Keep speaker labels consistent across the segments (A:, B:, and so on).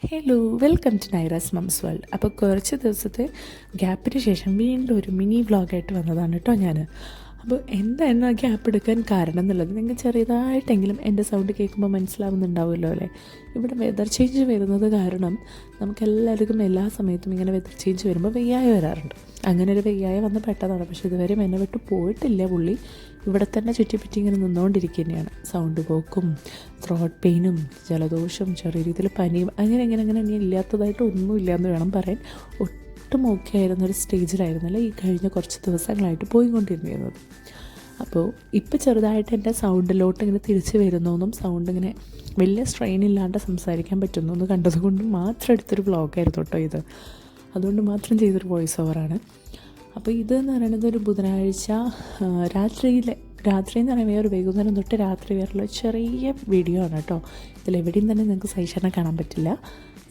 A: Hello, welcome to Nyra's mums world. അപ്പോൾ കുറച്ച് ദിവസത്തെ ഗ്യാപ്പിന് ശേഷം വീണ്ടും ഒരു മിനി വ്ളോഗായിട്ട് വന്നതാണ് കേട്ടോ ഞാൻ. അപ്പോൾ എന്തായിരുന്നു ആ ഗ്യാപ്പ് എടുക്കാൻ കാരണം എന്നുള്ളത് നിങ്ങൾക്ക് ചെറിയതായിട്ടെങ്കിലും എൻ്റെ സൗണ്ട് കേൾക്കുമ്പോൾ മനസ്സിലാവുന്നുണ്ടാവുമല്ലോ അല്ലേ. ഇവിടെ വെതർ ചേഞ്ച് വരുന്നത് കാരണം നമുക്കെല്ലാവർക്കും എല്ലാ സമയത്തും ഇങ്ങനെ വെതർ ചേഞ്ച് വരുമ്പോൾ വെയ്യായ വരാറുണ്ട്. അങ്ങനെ ഒരു വെയ്യായ വന്ന് പെട്ടതാണ്. പക്ഷേ ഇതുവരെയും എന്നെ വിട്ട് പോയിട്ടില്ല പുള്ളി. ഇവിടെ തന്നെ ചുറ്റിപ്പറ്റി ഇങ്ങനെ നിന്നുകൊണ്ടിരിക്കുകയാണ്. സൗണ്ട് പോക്കും, ത്രോട്ട് പെയിനും, ജലദോഷം, ചെറിയ രീതിയിൽ പനിയും അങ്ങനെ ഇനി ഇല്ലാത്തതായിട്ട് ഒന്നുമില്ല എന്ന് വേണം പറയാൻ. ഒട്ടും ഓക്കെ ആയിരുന്നൊരു സ്റ്റേജിലായിരുന്നല്ലോ ഈ കഴിഞ്ഞ കുറച്ച് ദിവസങ്ങളായിട്ട് പോയിക്കൊണ്ടിരുന്നത്. അപ്പോൾ ഇപ്പോൾ ചെറുതായിട്ട് എൻ്റെ സൗണ്ടിലോട്ട് ഇങ്ങനെ തിരിച്ച് വരുന്നതെന്നും സൗണ്ട് ഇങ്ങനെ വലിയ സ്ട്രെയിൻ ഇല്ലാണ്ട് സംസാരിക്കാൻ പറ്റുന്നു എന്ന് കണ്ടതുകൊണ്ട് മാത്രം എടുത്തൊരു വ്ളോഗായിരുന്നു കേട്ടോ ഇത്. അതുകൊണ്ട് മാത്രം ചെയ്തൊരു വോയിസ് ഓവറാണ്. അപ്പോൾ ഇതെന്ന് പറയുന്നത് ഒരു ബുധനാഴ്ച രാത്രി എന്ന് പറയുമ്പോൾ ഒരു വൈകുന്നേരം തൊട്ട് രാത്രി വരെയുള്ള ചെറിയ വീഡിയോ ആണ് കേട്ടോ. ഇതിലെവിടെയും തന്നെ നിങ്ങൾക്ക് സൈഷനെ കാണാൻ പറ്റില്ല.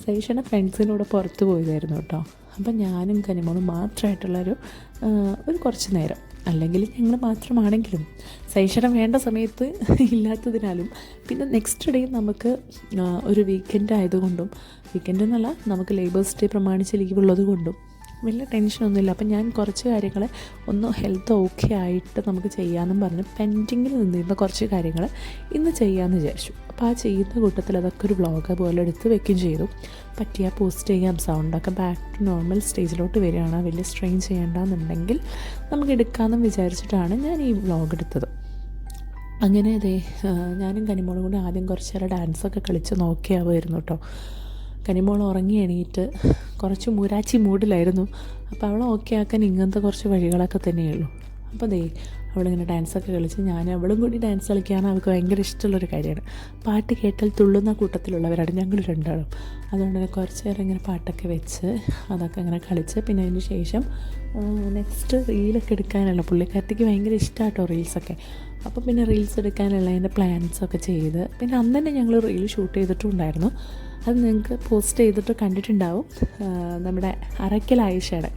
A: സൈഷനെ ഫ്രണ്ട്സിനൂടെ പുറത്ത് പോയതായിരുന്നു കേട്ടോ. അപ്പം ഞാനും കനിമോളും മാത്രമായിട്ടുള്ളൊരു കുറച്ച് നേരം, അല്ലെങ്കിൽ ഞങ്ങൾ മാത്രമാണെങ്കിലും സൈഷനം വേണ്ട സമയത്ത് ഇല്ലാത്തതിനാലും പിന്നെ നെക്സ്റ്റ് ഡേ നമുക്ക് ഒരു വീക്കെൻഡ് ആയതുകൊണ്ടും, വീക്കെൻഡ് എന്നല്ല നമുക്ക് ലേബേഴ്സ് ഡേ പ്രമാണിച്ച് ലീവ് ഉള്ളത് കൊണ്ടും വലിയ ടെൻഷനൊന്നുമില്ല. അപ്പം ഞാൻ കുറച്ച് കാര്യങ്ങൾ ഒന്ന് ഹെൽത്ത് ഓക്കെ ആയിട്ട് നമുക്ക് ചെയ്യാമെന്നും പറഞ്ഞ് പെൻഡിങ്ങിൽ നിന്നിരുന്ന കുറച്ച് കാര്യങ്ങൾ ഇന്ന് ചെയ്യാമെന്ന് വിചാരിച്ചു. അപ്പോൾ ആ ചെയ്യുന്ന കൂട്ടത്തിൽ അതൊക്കെ ഒരു വ്ളോഗ് പോലെ എടുത്ത് വെക്കുകയും ചെയ്തു. പറ്റിയാൽ പോസ്റ്റ് ചെയ്യാം. സൗണ്ടൊക്കെ ബാക്ക് ടു നോർമൽ സ്റ്റേജിലോട്ട് വരികയാണ്, വലിയ സ്ട്രെയിൻ ചെയ്യേണ്ടെന്നുണ്ടെങ്കിൽ നമുക്ക് എടുക്കാമെന്നും വിചാരിച്ചിട്ടാണ് ഞാൻ ഈ വ്ളോഗ് എടുത്തത്. അങ്ങനെ അതെ, ഞാനും കനിമോളും കൂടി ആദ്യം കുറച്ച് നേരം ഡാൻസൊക്കെ കളിച്ച് നോക്കിയാവുമായിരുന്നു കേട്ടോ. കനിമോൾ ഉറങ്ങി എണീറ്റ് കുറച്ച് മുരാച്ചി മൂഡിലായിരുന്നു. അപ്പോൾ അവളെ ഓക്കെ ആക്കാൻ ഇങ്ങനത്തെ കുറച്ച് വഴികളൊക്കെ തന്നെയുള്ളൂ. അപ്പോൾ ദേ അവളിങ്ങനെ ഡാൻസൊക്കെ കളിച്ച് അവളും കൂടി ഡാൻസ് കളിക്കാനും അവൾക്ക് ഭയങ്കര ഇഷ്ടമുള്ളൊരു കാര്യമാണ്. പാട്ട് കേട്ടാൽ തുള്ളുന്ന കൂട്ടത്തിലുള്ളവരാണ് ഞങ്ങൾ രണ്ടാളും. അതുകൊണ്ട് തന്നെ കുറച്ച് നേരം ഇങ്ങനെ പാട്ടൊക്കെ വെച്ച് അതൊക്കെ ഇങ്ങനെ കളിച്ച് പിന്നെ അതിന് ശേഷം നെക്സ്റ്റ് റീലൊക്കെ എടുക്കാനുള്ള പുള്ളിക്കാരത്തേക്ക് ഭയങ്കര ഇഷ്ടമാട്ടോ റീൽസൊക്കെ. അപ്പോൾ പിന്നെ റീൽസ് എടുക്കാനുള്ള അതിൻ്റെ പ്ലാൻസൊക്കെ ചെയ്ത് പിന്നെ അന്ന് തന്നെ ഞങ്ങൾ റീൽ ഷൂട്ട് ചെയ്തിട്ടുണ്ടായിരുന്നു. അത് നിങ്ങൾക്ക് പോസ്റ്റ് ചെയ്തിട്ട് കണ്ടിട്ടുണ്ടാവും. നമ്മുടെ അറയ്ക്കൽ ആയിഷയുടെ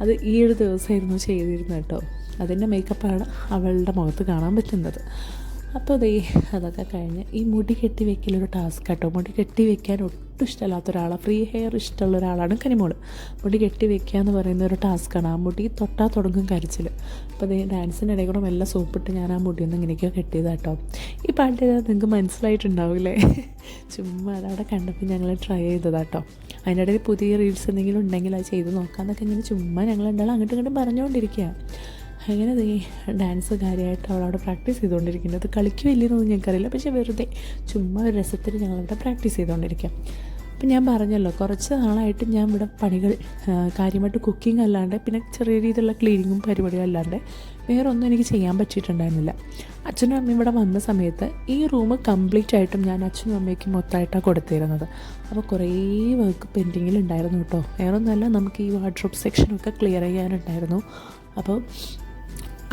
A: അത് ഈ ഒരു ദിവസമായിരുന്നു ചെയ്തിരുന്നത് കേട്ടോ. അതിൻ്റെ മേക്കപ്പാണ് അവളുടെ മുഖത്ത് കാണാൻ പറ്റുന്നത്. അപ്പോൾ അതൊക്കെ കഴിഞ്ഞ് ഈ മുടി കെട്ടി വെക്കലൊരു ടാസ്ക് കേട്ടോ. മുടി കെട്ടി വെക്കാൻ ഒട്ടും ഇഷ്ടമല്ലാത്ത ഒരാളാണ്, ഫ്രീ ഹെയർ ഇഷ്ടമുള്ള ഒരാളാണ് കനിമോൾ. മുടി കെട്ടി വെക്കുക എന്ന് പറയുന്ന ഒരു ടാസ്ക്കാണ്. ആ മുടി തൊട്ടാൽ തുടങ്ങും കരച്ചിൽ. അപ്പോൾ ഡാൻസിൻ്റെ ഇടയിൽ കൂടെ മെല്ലെ സോപ്പിട്ട് ഞാൻ ആ മുടിയൊന്നും ഇങ്ങനെയൊക്കെ കെട്ടിയത് കേട്ടോ. ഈ പാട്ട് നിങ്ങൾക്ക് മനസ്സിലായിട്ടുണ്ടാവില്ലേ? ചുമ്മാ അതവിടെ കണ്ടപ്പോൾ ഞങ്ങൾ ട്രൈ ചെയ്തതാട്ടോ. അതിൻ്റെ ഇടയിൽ പുതിയ റീൽസ് എന്തെങ്കിലും ഉണ്ടെങ്കിൽ അത് ചെയ്ത് നോക്കാമെന്നൊക്കെ ഇങ്ങനെ ചുമ്മാ ഞങ്ങൾ രണ്ടാളും അങ്ങോട്ടും ഇങ്ങോട്ടും പറഞ്ഞുകൊണ്ടിരിക്കുക. അങ്ങനെ ഡാൻസ് കാര്യമായിട്ട് അവളവിടെ പ്രാക്ടീസ് ചെയ്തുകൊണ്ടിരിക്കുന്നത്. കളിക്കുമില്ലെന്നൊന്നും ഞങ്ങൾക്കറിയില്ല, പക്ഷേ വെറുതെ ചുമ്മാ ഒരു രസത്തിന് ഞങ്ങളവിടെ പ്രാക്ടീസ് ചെയ്തുകൊണ്ടിരിക്കാം. അപ്പം ഞാൻ പറഞ്ഞല്ലോ, കുറച്ച് നാളായിട്ട് ഞാൻ ഇവിടെ പണികൾ കാര്യമായിട്ട് കുക്കിംഗ് അല്ലാണ്ട് പിന്നെ ചെറിയ രീതിയിലുള്ള ക്ലീനിങ്ങും പരിപാടിയും അല്ലാണ്ട് വേറെ ഒന്നും എനിക്ക് ചെയ്യാൻ പറ്റിയിട്ടുണ്ടായിരുന്നില്ല. അച്ഛനും അമ്മയും ഇവിടെ വന്ന സമയത്ത് ഈ റൂം കംപ്ലീറ്റ് ആയിട്ടും ഞാൻ അച്ഛനും അമ്മയ്ക്കും മൊത്തമായിട്ടാണ് കൊടുത്തിരുന്നത്. അപ്പോൾ കുറേ വർക്ക് പെൻഡിങ്ങിലുണ്ടായിരുന്നു കേട്ടോ. വേറെ ഒന്നുമല്ല, നമുക്ക് ഈ വാർഡ്രോബ് സെക്ഷനൊക്കെ ക്ലിയർ ചെയ്യാനുണ്ടായിരുന്നു. അപ്പോൾ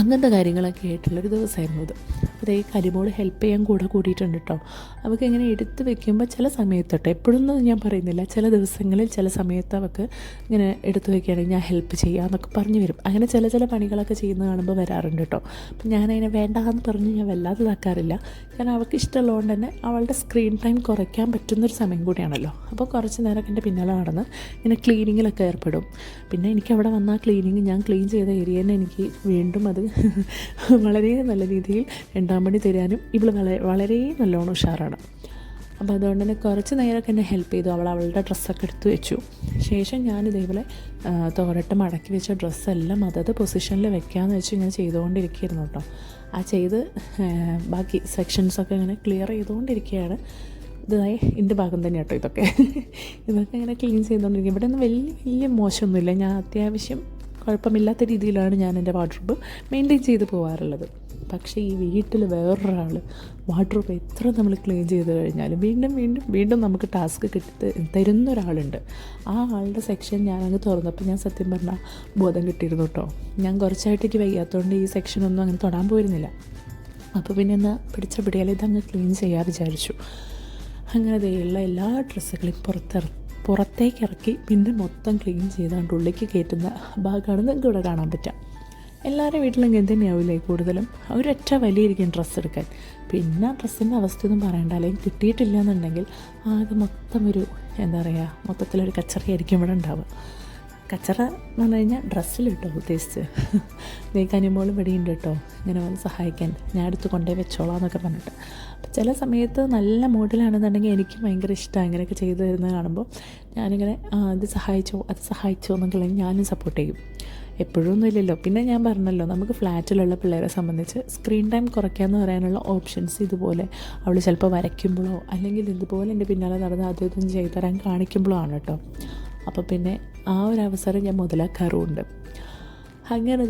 A: അങ്ങനത്തെ കാര്യങ്ങളൊക്കെ ആയിട്ടുള്ളൊരു ദിവസമായിരുന്നു ഇത്. അപ്പോൾ കരിമോൾ ഹെൽപ്പ് ചെയ്യാൻ കൂടിയിട്ടുണ്ട് കേട്ടോ. അവൾക്ക് ഇങ്ങനെ എടുത്ത് വെക്കുമ്പോൾ ചില സമയത്ത് കേട്ടോ, എപ്പോഴൊന്നും ഞാൻ പറയുന്നില്ല, ചില ദിവസങ്ങളിൽ ചില സമയത്ത് അവൾക്ക് ഇങ്ങനെ എടുത്ത് വെക്കുകയാണെങ്കിൽ ഞാൻ ഹെൽപ്പ് ചെയ്യാമെന്നൊക്കെ പറഞ്ഞു വരും. അങ്ങനെ ചില പണികളൊക്കെ ചെയ്യുന്നത് കാണുമ്പോൾ വരാറുണ്ട് കേട്ടോ. അപ്പം ഞാനതിനെ വേണ്ടാന്ന് പറഞ്ഞ് ഞാൻ വല്ലാതെ ഇതാക്കാറില്ല. കാരണം അവൾക്ക് ഇഷ്ടമുള്ളതുകൊണ്ട് തന്നെ അവളുടെ സ്ക്രീൻ ടൈം കുറയ്ക്കാൻ പറ്റുന്നൊരു സമയം കൂടിയാണല്ലോ. അപ്പോൾ കുറച്ച് നേരമൊക്കെ എൻ്റെ പിന്നാലെ നടന്ന് ഇങ്ങനെ ക്ലീനിങ്ങിലൊക്കെ ഏർപ്പെടും. പിന്നെ എനിക്ക് അവിടെ വന്ന ആ ക്ലീനിങ്, ഞാൻ ക്ലീൻ ചെയ്ത ഏരിയ തന്നെ എനിക്ക് വീണ്ടും അത് വളരെ നല്ല രീതിയിൽ രണ്ടാം പണി തരാനും ഇവൾ വളരെ നല്ലോണം ഉഷാറാണ്. അപ്പോൾ അതുകൊണ്ട് തന്നെ കുറച്ച് നേരമൊക്കെ എന്നെ ഹെൽപ്പ് ചെയ്തു. അവളുടെ ഡ്രസ്സൊക്കെ എടുത്ത് വെച്ചു. ശേഷം ഞാൻ ഇതേപോലെ തോരട്ട് മടക്കി വെച്ച ഡ്രസ്സെല്ലാം അതത് പൊസിഷനിൽ വെക്കാമെന്ന് വെച്ച് ഞാൻ ചെയ്തുകൊണ്ടിരിക്കുകയായിരുന്നു കേട്ടോ. ആ ചെയ്ത് ബാക്കി സെക്ഷൻസൊക്കെ ഇങ്ങനെ ക്ലിയർ ചെയ്തുകൊണ്ടിരിക്കുകയാണ്. ഇതായി എൻ്റെ ഭാഗം തന്നെ കേട്ടോ ഇതൊക്കെ ഇങ്ങനെ ക്ലീൻ ചെയ്തുകൊണ്ടിരിക്കുക. ഇവിടെ ഒന്നും വലിയ മോശമൊന്നുമില്ല. ഞാൻ അത്യാവശ്യം കുഴപ്പമില്ലാത്ത രീതിയിലാണ് ഞാൻ എൻ്റെ വാർഡ്രോബ് മെയിൻറ്റെയിൻ ചെയ്ത് പോകാറുള്ളത്. പക്ഷേ ഈ വീട്ടിൽ വേറൊരാൾ വാർഡ്രോബ് എത്ര നമ്മൾ ക്ലീൻ ചെയ്ത് കഴിഞ്ഞാലും വീണ്ടും നമുക്ക് ടാസ്ക് തരുന്ന ഒരാളുണ്ട്. ആ ആളുടെ സെക്ഷൻ ഞാനങ്ങ് തുറന്നപ്പോൾ ഞാൻ സത്യം പറഞ്ഞാൽ ബോധം കിട്ടിയിരുന്നു കേട്ടോ. ഞാൻ കുറച്ചായിട്ടേക്ക് വയ്യാത്തതുകൊണ്ട് ഈ സെക്ഷനൊന്നും അങ്ങനെ തൊടാൻ പോയിരുന്നില്ല. അപ്പോൾ പിന്നെ എന്നാൽ പിടിയാൽ ഇതങ്ങ് ക്ലീൻ ചെയ്യാൻ വിചാരിച്ചു. അങ്ങനെ ഉള്ള എല്ലാ ഡ്രസ്സുകളും പുറത്തേക്ക് ഇറക്കി പിന്നെ മൊത്തം ക്ലീൻ ചെയ്താണ്ട് ഉള്ളിലേക്ക് കയറ്റുന്ന ഭാഗമാണ് നിങ്ങൾക്ക് ഇവിടെ കാണാൻ പറ്റുക. എല്ലാവരുടെ വീട്ടിലും ഇങ്ങനെ തന്നെയാവില്ലേ കൂടുതലും. ഒരൊറ്റ വലിയിരിക്കും ഡ്രസ്സ് എടുക്കാൻ. പിന്നെ ആ ഡ്രസ്സിൻ്റെ അവസ്ഥയൊന്നും പറയണ്ട. അല്ലെങ്കിൽ കിട്ടിയിട്ടില്ല എന്നുണ്ടെങ്കിൽ ആകെ മൊത്തം ഒരു എന്താ പറയുക, മൊത്തത്തിലൊരു കച്ചറയായിരിക്കും ഇവിടെ ഉണ്ടാവുക. കച്ചറ എന്ന് പറഞ്ഞു കഴിഞ്ഞാൽ ഡ്രസ്സിൽ കേട്ടോ ഉദ്ദേശിച്ച്. നീ കനിമോളും വെടിയുണ്ട് കേട്ടോ ഇങ്ങനെ വന്ന് സഹായിക്കാൻ, ഞാൻ എടുത്ത് കൊണ്ടേ വെച്ചോളാം എന്നൊക്കെ പറഞ്ഞിട്ട്. അപ്പം ചില സമയത്ത് നല്ല മൂഡിലാണെന്നുണ്ടെങ്കിൽ എനിക്ക് ഭയങ്കര ഇഷ്ടമാണ് ഇങ്ങനെയൊക്കെ ചെയ്തു തരുന്നത് കാണുമ്പോൾ. ഞാനിങ്ങനെ അത് സഹായിച്ചോ എന്നൊക്കെ ഞാനും സപ്പോർട്ട് ചെയ്യും. എപ്പോഴും ഒന്നും ഇല്ലല്ലോ. പിന്നെ ഞാൻ പറഞ്ഞല്ലോ, നമുക്ക് ഫ്ലാറ്റിലുള്ള പിള്ളേരെ സംബന്ധിച്ച് സ്ക്രീൻ ടൈം കുറയ്ക്കാമെന്ന് പറയാനുള്ള ഓപ്ഷൻസ് ഇതുപോലെ അവൾ ചിലപ്പോൾ വരയ്ക്കുമ്പോഴോ അല്ലെങ്കിൽ ഇതുപോലെ എൻ്റെ പിന്നാലെ നടന്ന് അതും ചെയ്തു തരാൻ കാണിക്കുമ്പോഴോ ആണ് കേട്ടോ. അപ്പോൾ പിന്നെ ആ ഒരു അവസരം ഞാൻ മുതലാക്കാറുമുണ്ട്. അങ്ങനെ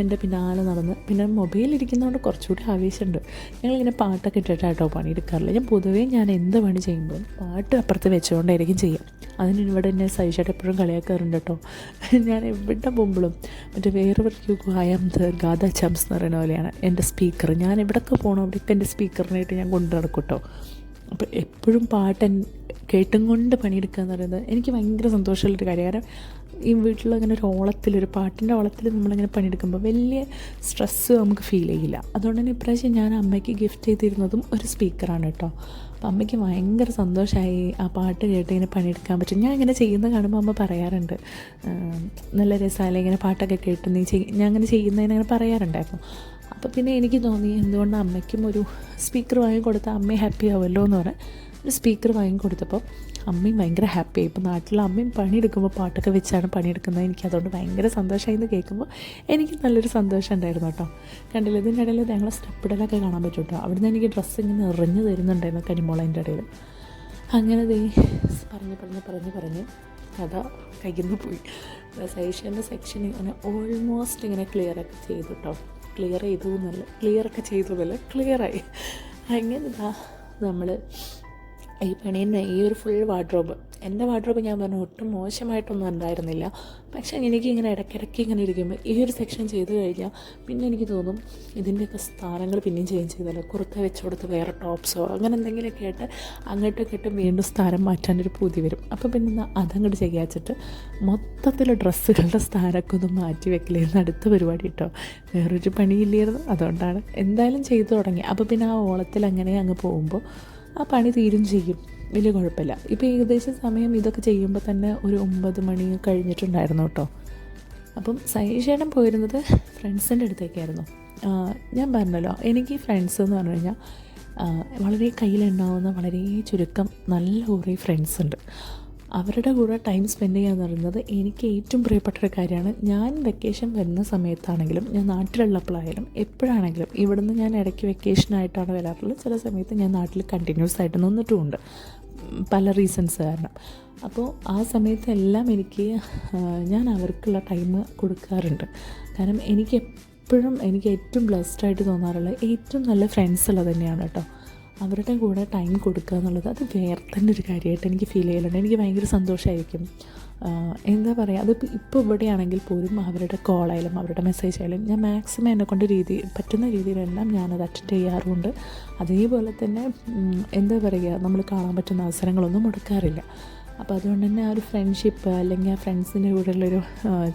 A: എൻ്റെ പിന്നാലെ നടന്ന്, പിന്നെ മൊബൈലിരിക്കുന്നതുകൊണ്ട് കുറച്ചുകൂടി ആവേശമുണ്ട്. ഞങ്ങളിങ്ങനെ പാട്ടൊക്കെ ഇട്ടിട്ടാട്ടോ പണിയെടുക്കാറില്ല. പൊതുവേ ഞാൻ എന്ത് പണി ചെയ്യുമ്പോഴും പാട്ട് അപ്പുറത്ത് വെച്ചുകൊണ്ടായിരിക്കും ചെയ്യുക. അതിന് ഇവിടെ എന്നെ സൈഷായിട്ട് എപ്പോഴും കളിയാക്കാറുണ്ട് കേട്ടോ. ഞാൻ എവിടെ പോകുമ്പോഴും മറ്റേ വേറൊരു ഐ ആം ദ ഗാദ ചംസ് എന്ന് പറയുന്ന പോലെയാണ് എൻ്റെ സ്പീക്കർ. ഞാൻ എവിടെയൊക്കെ പോകണം അവിടെയൊക്കെ എൻ്റെ സ്പീക്കറിനായിട്ട് ഞാൻ കൊണ്ടു നടക്കും കേട്ടോ. അപ്പോൾ എപ്പോഴും പാട്ട് കേട്ടും കൊണ്ട് പണിയെടുക്കുക എന്ന് പറയുന്നത് എനിക്ക് ഭയങ്കര സന്തോഷമുള്ളൊരു കാര്യം. കാരണം ഈ വീട്ടിൽ അങ്ങനെ ഒരു പാട്ടിൻ്റെ ഓളത്തിൽ നമ്മളിങ്ങനെ പണിയെടുക്കുമ്പോൾ വലിയ സ്ട്രെസ്സ് നമുക്ക് ഫീൽ ചെയ്യില്ല. അതുകൊണ്ട് തന്നെ ഇപ്രാവശ്യം ഞാൻ അമ്മയ്ക്ക് ഗിഫ്റ്റ് ചെയ്തിരുന്നതും ഒരു സ്പീക്കറാണ് കേട്ടോ. അപ്പോൾ അമ്മയ്ക്ക് ഭയങ്കര സന്തോഷമായി ആ പാട്ട് കേട്ട് ഇങ്ങനെ പണിയെടുക്കാൻ പറ്റും. ഞാൻ ഇങ്ങനെ ചെയ്യുന്നത് കാണുമ്പോൾ അമ്മ പറയാറുണ്ട്, നല്ല രസമല്ലേ ഇങ്ങനെ പാട്ടൊക്കെ കേട്ട് ഞാൻ അങ്ങനെ ചെയ്യുന്നതിനങ്ങനെ പറയാറുണ്ടായിരുന്നു. അപ്പോൾ പിന്നെ എനിക്ക് തോന്നി എന്തുകൊണ്ട് അമ്മയ്ക്കും ഒരു സ്പീക്കർ വാങ്ങിക്കൊടുത്താൽ അമ്മയും ഹാപ്പി ആവുമല്ലോ എന്ന് പറഞ്ഞാൽ ഒരു സ്പീക്കർ വാങ്ങിക്കൊടുത്തപ്പോൾ അമ്മയും ഭയങ്കര ഹാപ്പിയായി. ഇപ്പോൾ നാട്ടിൽ അമ്മയും പണിയെടുക്കുമ്പോൾ പാട്ടൊക്കെ വെച്ചാണ് പണിയെടുക്കുന്നത്. എനിക്ക് അതുകൊണ്ട് ഭയങ്കര സന്തോഷമായി എന്ന് കേൾക്കുമ്പോൾ എനിക്ക് നല്ലൊരു സന്തോഷം ഉണ്ടായിരുന്നു കേട്ടോ. കണ്ടില്ല, ഇതിൻ്റെ ഇടയിൽ ഞങ്ങളെ സ്റ്റെപ്പിടലൊക്കെ കാണാൻ പറ്റും കേട്ടോ. അവിടുന്ന് എനിക്ക് ഡ്രസ്സ് ഇങ്ങനെ എറിഞ്ഞു തരുന്നുണ്ടായിരുന്നു കനിമോളതിൻ്റെ ഇടയിൽ. അങ്ങനെ പറഞ്ഞ് കഥ കയ്യിൽ നിന്ന് പോയി. സൈഷൻ്റെ സെക്ഷൻ ഇങ്ങനെ ഓൾമോസ്റ്റ് ഇങ്ങനെ ക്ലിയറൊക്കെ ചെയ്തു കേട്ടോ. ക്ലിയറൊക്കെ ക്ലിയറായി. അങ്ങനെ നമ്മൾ ഈ പണീൻ്റെ ഈ ഒരു ഫുൾ വാർഡ്രോബ്, എൻ്റെ വാർഡ്രോബ് ഞാൻ പറഞ്ഞു ഒട്ടും മോശമായിട്ടൊന്നും ഉണ്ടായിരുന്നില്ല. പക്ഷേ എനിക്കിങ്ങനെ ഇടയ്ക്കിടയ്ക്ക് ഇങ്ങനെ ഇരിക്കുമ്പോൾ ഈ ഒരു സെക്ഷൻ ചെയ്ത് കഴിഞ്ഞാൽ പിന്നെ എനിക്ക് തോന്നും ഇതിൻ്റെയൊക്കെ സ്ഥാനങ്ങൾ പിന്നെയും ചേഞ്ച് ചെയ്തല്ലോ, കുർത്ത വെച്ച് കൊടുത്ത് വേറെ ടോപ്സോ അങ്ങനെ എന്തെങ്കിലുമൊക്കെ ആയിട്ട് അങ്ങോട്ടൊക്കെ ഇട്ട് വീണ്ടും സ്ഥാനം മാറ്റാനൊരു പൂതി വരും. അപ്പോൾ പിന്നെ അതങ്ങോട്ട് ചെയ്യാച്ചിട്ട് മൊത്തത്തിൽ ഡ്രസ്സുകളുടെ സ്ഥാനമൊക്കെ ഒന്ന് മാറ്റി വെക്കലായിരുന്നു അടുത്ത പരിപാടി കേട്ടോ. വേറൊരു പണിയില്ലായിരുന്നു, അതുകൊണ്ടാണ് എന്തായാലും ചെയ്തു തുടങ്ങി. അപ്പോൾ പിന്നെ ആ ഓളത്തിൽ അങ്ങനെ അങ്ങ് പോകുമ്പോൾ ആ പണി തീരും ചെയ്യും, വലിയ കുഴപ്പമില്ല. ഇപ്പോൾ ഏകദേശം സമയം ഇതൊക്കെ ചെയ്യുമ്പോൾ തന്നെ ഒരു 9 മണി കഴിഞ്ഞിട്ടുണ്ടായിരുന്നു കേട്ടോ. അപ്പം സൈഷേടൻ പോയിരുന്നത് ഫ്രണ്ട്സിൻ്റെ അടുത്തേക്കായിരുന്നു. ഞാൻ പറഞ്ഞല്ലോ, എനിക്ക് ഫ്രണ്ട്സ് എന്ന് പറഞ്ഞു കഴിഞ്ഞാൽ വളരെ കയ്യിലുണ്ടാവുന്ന വളരെ ചുരുക്കം നല്ല കുറേ ഫ്രണ്ട്സ് ഉണ്ട്. അവരുടെ കൂടെ ടൈം സ്പെൻഡ് ചെയ്യുക എന്ന് പറയുന്നത് എനിക്ക് ഏറ്റവും പ്രിയപ്പെട്ടൊരു കാര്യമാണ്. ഞാൻ വെക്കേഷൻ വരുന്ന സമയത്താണെങ്കിലും ഞാൻ നാട്ടിലുള്ളപ്പോഴായാലും എപ്പോഴാണെങ്കിലും ഇവിടുന്ന് ഞാൻ ഇടയ്ക്ക് വെക്കേഷനായിട്ടാണ് വരാറുള്ളത്. ചില സമയത്ത് ഞാൻ നാട്ടിൽ കണ്ടിന്യൂസ് ആയിട്ട് നിന്നിട്ടുമുണ്ട് പല റീസൺസ് കാരണം. അപ്പോൾ ആ സമയത്തെല്ലാം ഞാൻ അവർക്കുള്ള ടൈം കൊടുക്കാറുണ്ട്. കാരണം എനിക്ക് ഏറ്റവും ബ്ലെസ്ഡായിട്ട് തോന്നാറുള്ളത് ഏറ്റവും നല്ല ഫ്രണ്ട്സ് ഉള്ളത് തന്നെയാണ് കേട്ടോ. അവരുടെ കൂടെ ടൈം കൊടുക്കുക എന്നുള്ളത് അത് വേറെ തന്നെ ഒരു കാര്യമായിട്ട് എനിക്ക് ഫീൽ ചെയ്യലുണ്ട്. എനിക്ക് ഭയങ്കര സന്തോഷമായിരിക്കും. എന്താ പറയുക, അത് ഇപ്പോൾ ഇവിടെയാണെങ്കിൽ പോലും അവരുടെ കോളായാലും അവരുടെ മെസ്സേജ് ആയാലും ഞാൻ മാക്സിമം എന്നെക്കൊണ്ട് പറ്റുന്ന രീതിയിലെല്ലാം ഞാനത് അറ്റൻഡ് ചെയ്യാറുമുണ്ട്. അതേപോലെ തന്നെ എന്താ പറയുക, നമ്മൾ കാണാൻ പറ്റുന്ന അവസരങ്ങളൊന്നും മുടക്കാറില്ല. അപ്പോൾ അതുകൊണ്ട് തന്നെ ആ ഒരു ഫ്രണ്ട്ഷിപ്പ് അല്ലെങ്കിൽ ആ ഫ്രണ്ട്സിൻ്റെ കൂടെയുള്ളൊരു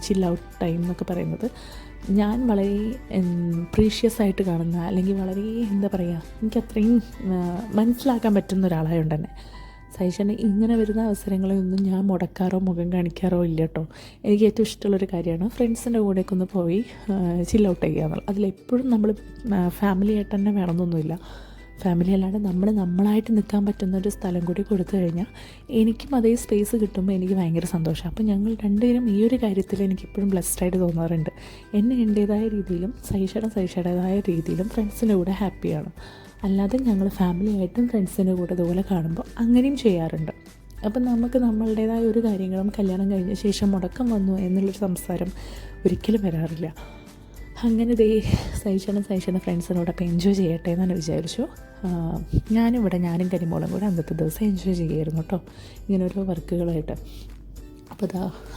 A: ചിൽ ഔട്ട് ടൈം എന്നൊക്കെ പറയുന്നത് ഞാൻ വളരെ പ്രീഷ്യസ് ആയിട്ട് കാണുന്ന, അല്ലെങ്കിൽ വളരെ എന്താ പറയുക, എനിക്കത്രയും മനസ്സിലാക്കാൻ പറ്റുന്ന ഒരാളായതുകൊണ്ട് തന്നെ സൈഷന് ഇങ്ങനെ വരുന്ന അവസരങ്ങളെയൊന്നും ഞാൻ മുടക്കാറോ മുഖം കാണിക്കാറോ ഇല്ല കേട്ടോ. എനിക്ക് ഏറ്റവും ഇഷ്ടമുള്ളൊരു കാര്യമാണ് ഫ്രണ്ട്സിൻ്റെ കൂടെയൊക്കെ ഒന്ന് പോയി ചിൽ ഔട്ട് ചെയ്യുക എന്നുള്ളത്. അതിലെപ്പോഴും നമ്മൾ ഫാമിലി ആയിട്ട് തന്നെ വേണമെന്നൊന്നുമില്ല. ഫാമിലി അല്ലാണ്ട് നമ്മളായിട്ട് നിൽക്കാൻ പറ്റുന്ന ഒരു സ്ഥലം കൂടി കൊടുത്തു കഴിഞ്ഞാൽ എനിക്കും അതേ സ്പേസ് കിട്ടുമ്പോൾ എനിക്ക് ഭയങ്കര സന്തോഷമാണ്. അപ്പോൾ ഞങ്ങൾ രണ്ടുപേരും ഈ ഒരു കാര്യത്തിൽ എനിക്കെപ്പോഴും ബ്ലെസ്ഡായിട്ട് തോന്നാറുണ്ട്. എന്നെ എൻ്റേതായ രീതിയിലും സൈഷയുടേതായ രീതിയിലും ഫ്രണ്ട്സിൻ്റെ കൂടെ ഹാപ്പിയാണ്. അല്ലാതെ ഞങ്ങൾ ഫാമിലിയായിട്ടും ഫ്രണ്ട്സിൻ്റെ കൂടെ ഇതുപോലെ കാണുമ്പോൾ അങ്ങനെയും ചെയ്യാറുണ്ട്. അപ്പം നമുക്ക് നമ്മളുടേതായ ഒരു കാര്യങ്ങളും കല്യാണം കഴിഞ്ഞ ശേഷം മുടക്കം വന്നു എന്നുള്ളൊരു സംസാരം ഒരിക്കലും വരാറില്ല. അങ്ങനെ സൈഷയുടെ ഫ്രണ്ട്സിനോടൊപ്പം എൻജോയ് ചെയ്യട്ടെ എന്നാണ് വിചാരിച്ചു. ഞാനും കരിമോളും കൂടെ അന്നത്തെ ദിവസം എൻജോയ് ചെയ്യുമായിരുന്നു കേട്ടോ, ഇങ്ങനെ ഓരോ വർക്കുകളായിട്ട്. അപ്പോൾ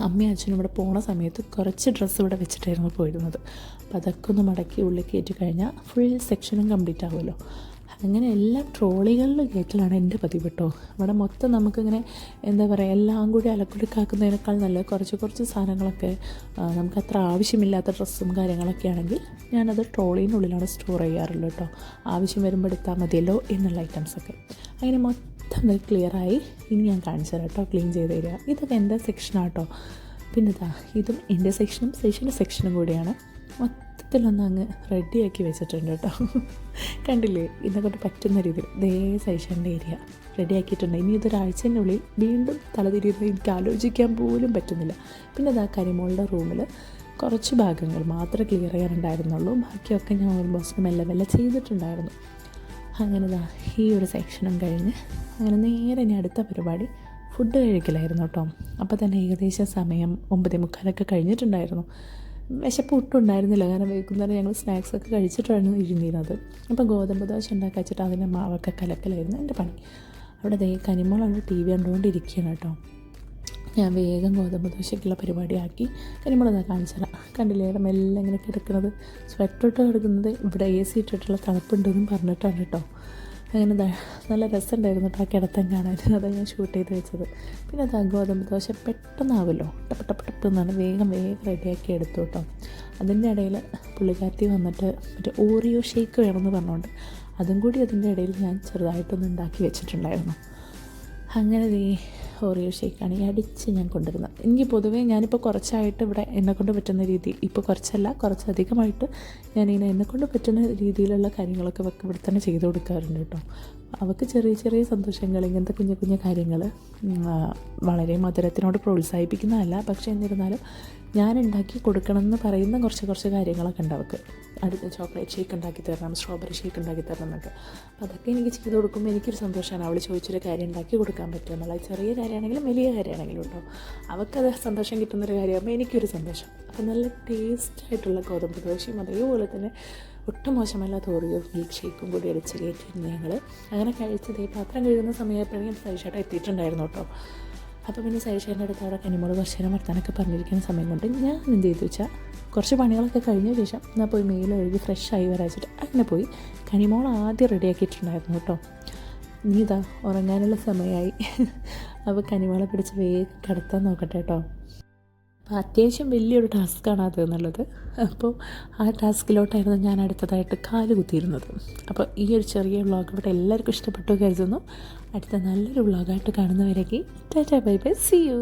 A: അമ്മയും അച്ഛനും ഇവിടെ പോണ സമയത്ത് കുറച്ച് ഡ്രസ്സ് ഇവിടെ വെച്ചിട്ടായിരുന്നു പോയിരുന്നത്. അപ്പോൾ അതൊക്കെ ഒന്ന് മടക്കി ഉള്ളിൽ കയറ്റി കഴിഞ്ഞാൽ ഫുൾ സെക്ഷനും കംപ്ലീറ്റ് ആകുമല്ലോ. അങ്ങനെ എല്ലാം ട്രോളികളിൽ കയറ്റലാണ് എൻ്റെ പതിവ് കേട്ടോ. ഇവിടെ മൊത്തം നമുക്കിങ്ങനെ എന്താ പറയുക, എല്ലാം കൂടി അലക്കുടുക്കാക്കുന്നതിനേക്കാൾ നല്ല കുറച്ച് സാധനങ്ങളൊക്കെ നമുക്കത്ര ആവശ്യമില്ലാത്ത ഡ്രസ്സും കാര്യങ്ങളൊക്കെ ആണെങ്കിൽ ഞാനത് ട്രോളിനുള്ളിലാണ് സ്റ്റോർ ചെയ്യാറുള്ളൂ കേട്ടോ. ആവശ്യം വരുമ്പോൾ എടുത്താൽ മതിയല്ലോ എന്നുള്ള ഐറ്റംസൊക്കെ. അങ്ങനെ മൊത്തം ക്ലിയറായി. ഇനി ഞാൻ കാണിച്ചു തരാം കേട്ടോ, ക്ലീൻ ചെയ്ത് തരിക. ഇതൊക്കെ എൻ്റെ സെക്ഷനാണ് കേട്ടോ. പിന്നെ ഇതും എൻ്റെ സെക്ഷനും സെഷൻ്റെ സെക്ഷനും കൂടിയാണ്. മൊത്തത്തിലൊന്ന് അങ്ങ് റെഡിയാക്കി വെച്ചിട്ടുണ്ട് കേട്ടോ. കണ്ടില്ലേ, ഇതിനെക്കൊണ്ട് പറ്റുന്ന രീതിയിൽ ദേ സൈഷൻ്റെ ഏരിയ റെഡിയാക്കിയിട്ടുണ്ട്. ഇനി ഇതൊരാഴ്ചേനുള്ളിൽ വീണ്ടും തലതിരിയുന്നത് എനിക്ക് ആലോചിക്കാൻ പോലും പറ്റുന്നില്ല. പിന്നെ കരിമോളുടെ റൂമിൽ കുറച്ച് ഭാഗങ്ങൾ മാത്രമേ ക്ലിയർ ചെയ്യാനുണ്ടായിരുന്നുള്ളൂ. ബാക്കിയൊക്കെ ഞാൻ ഓൾമോസ്റ്റ് മെല്ലെ ചെയ്തിട്ടുണ്ടായിരുന്നു. അങ്ങനെ ഈ ഒരു സെക്ഷനും കഴിഞ്ഞ് അങ്ങനെ നേരെ ഇനി അടുത്ത പരിപാടി ഫുഡ് കഴിക്കലായിരുന്നു കേട്ടോ. അപ്പോൾ തന്നെ ഏകദേശം സമയം 9:45 കഴിഞ്ഞിട്ടുണ്ടായിരുന്നു. വിശപ്പ് ഒട്ടുണ്ടായിരുന്നില്ല, കാരണം വൈകുന്നേരം ഞങ്ങൾ സ്നാക്സൊക്കെ കഴിച്ചിട്ടാണ് ഇരുന്നിരുന്നത്. അപ്പോൾ ഗോതമ്പ് ദോശ ഉണ്ടാക്കി വെച്ചിട്ട് അതിൻ്റെ മാവൊക്കെ കലക്കലായിരുന്നു എൻ്റെ പണി. അവിടെ കനിമോളാണ് TV കണ്ടുകൊണ്ടിരിക്കുകയാണ് കേട്ടോ. ഞാൻ വേഗം ഗോതമ്പ് ദോശയ്ക്കുള്ള പരിപാടിയാക്കി. കരിമുളക് കാണിച്ചു തരാം. കണ്ടില്ലേ, ഇവിടെ മെല്ലെ ഇങ്ങനെ കിടക്കുന്നത്, സ്വെറ്റർ ഇട്ട് കിടക്കുന്നത് ഇവിടെ AC ഇട്ടിട്ടുള്ള തണുപ്പുണ്ടെന്നും പറഞ്ഞിട്ടാണ് കേട്ടോ. അങ്ങനെ നല്ല രസമുണ്ടായിരുന്നു കേട്ടോ ആ കിടത്തം കാണാൻ. അതാണ് ഞാൻ ഷൂട്ട് ചെയ്ത് വെച്ചത്. പിന്നെ ഗോതമ്പ് ദോശ പെട്ടെന്നാവുമല്ലോ, ടപ്പ് എന്നാണ് വേഗം റെഡിയാക്കി എടുത്തു കേട്ടോ. അതിൻ്റെ ഇടയിൽ പുള്ളിക്കാരത്തി വന്നിട്ട് മറ്റേ ഓറിയോ ഷേക്ക് വേണമെന്ന് പറഞ്ഞുകൊണ്ട് അതും കൂടി അതിൻ്റെ ഇടയിൽ ഞാൻ ചെറുതായിട്ടൊന്ന് ഉണ്ടാക്കി വെച്ചിട്ടുണ്ടായിരുന്നു. അങ്ങനെ ഓറിയോ ഷേക്കാണ് ഈ അടിച്ച് ഞാൻ കൊണ്ടുവരുന്നത്. എനിക്ക് പൊതുവേ ഞാനിപ്പോൾ കുറച്ചായിട്ട് ഇവിടെ എന്നെക്കൊണ്ട് പറ്റുന്ന രീതിയിൽ, ഇപ്പോൾ കുറച്ചധികമായിട്ട് ഞാനിങ്ങനെ എന്നെക്കൊണ്ട് പറ്റുന്ന രീതിയിലുള്ള കാര്യങ്ങളൊക്കെ ഇവിടെ തന്നെ ചെയ്ത് കൊടുക്കാറുണ്ട് കേട്ടോ. അവൾക്ക് ചെറിയ സന്തോഷങ്ങൾ, ഇങ്ങനത്തെ കുഞ്ഞു കാര്യങ്ങൾ വളരെ മധുരത്തിനോട് പ്രോത്സാഹിപ്പിക്കുന്നതല്ല, പക്ഷേ എന്നിരുന്നാലും ഞാൻ ഉണ്ടാക്കി കൊടുക്കണമെന്ന് പറയുന്ന കുറച്ച് കാര്യങ്ങളൊക്കെ ഉണ്ട് അവൾക്ക്. അടുത്ത ചോക്ലേറ്റ് ഷേക്ക് ഉണ്ടാക്കി തരണം, സ്ട്രോബെറി ഷേക്ക് ഉണ്ടാക്കി തരണം എന്നൊക്കെ. അപ്പോൾ അതൊക്കെ എനിക്ക് ചെയ്ത് കൊടുക്കുമ്പോൾ എനിക്കൊരു സന്തോഷമാണ്. അവൾ ചോദിച്ചൊരു കാര്യം ഉണ്ടാക്കി കൊടുക്കാൻ പറ്റുക എന്നുള്ളത്. ചെറിയ കാര്യമാണെങ്കിലും വലിയ കാര്യമാണെങ്കിലും കേട്ടോ, അവൾക്കത് സന്തോഷം കിട്ടുന്നൊരു കാര്യമാകുമ്പോൾ എനിക്കൊരു സന്തോഷം. അപ്പോൾ നല്ല ടേസ്റ്റായിട്ടുള്ള ഗോതമ്പ് ദോശയും അതേപോലെ തന്നെ ഒട്ടും മോശമല്ലാത്ത ഓറിയോ മിൽക്ക് ഷേക്കും കൂടി അടിച്ച് കയറ്റിയിരുന്നു ഞങ്ങൾ. അങ്ങനെ കഴിച്ചത് പാത്രം കഴുകുന്ന സമയപ്പോഴേക്കും സൈഷായിട്ട് എത്തിയിട്ടുണ്ടായിരുന്നു കേട്ടോ. അപ്പോൾ പിന്നെ സൈഷേൻ്റെ അടുത്ത് അവിടെ കനിമോള് കുറച്ച് നേരം വർത്താനൊക്കെ പറഞ്ഞിരിക്കുന്ന സമയം കൊണ്ട് ഞാൻ എന്ത് ചെയ്തു വെച്ചാൽ കുറച്ച് പണികളൊക്കെ കഴിഞ്ഞ ശേഷം എന്നാൽ പോയി മെയിൽ കഴുകി ഫ്രഷായി വരാച്ചിട്ട് അങ്ങനെ പോയി കനിമോൾ ആദ്യം റെഡിയാക്കിയിട്ടുണ്ടായിരുന്നു കേട്ടോ. നീ ഉറങ്ങാനുള്ള സമയമായി. അപ്പോൾ കനിമോളെ പിടിച്ച് വേഗം കിടത്താൻ നോക്കട്ടെ കേട്ടോ. അപ്പോൾ അത്യാവശ്യം വലിയൊരു ടാസ്ക്കാണ് അത് എന്നുള്ളത്. അപ്പോൾ ആ ടാസ്കിലോട്ടായിരുന്നു ഞാൻ അടുത്തതായിട്ട് കാല് കുത്തിയിരുന്നത്. അപ്പോൾ ഈ ഒരു ചെറിയ വ്ളോഗ് ഇവിടെ എല്ലാവർക്കും ഇഷ്ടപ്പെട്ടു കരുതുന്നു. അടുത്ത നല്ലൊരു വ്ളോഗായിട്ട് കാണുന്നവരേക്ക് tata bye bye, see U.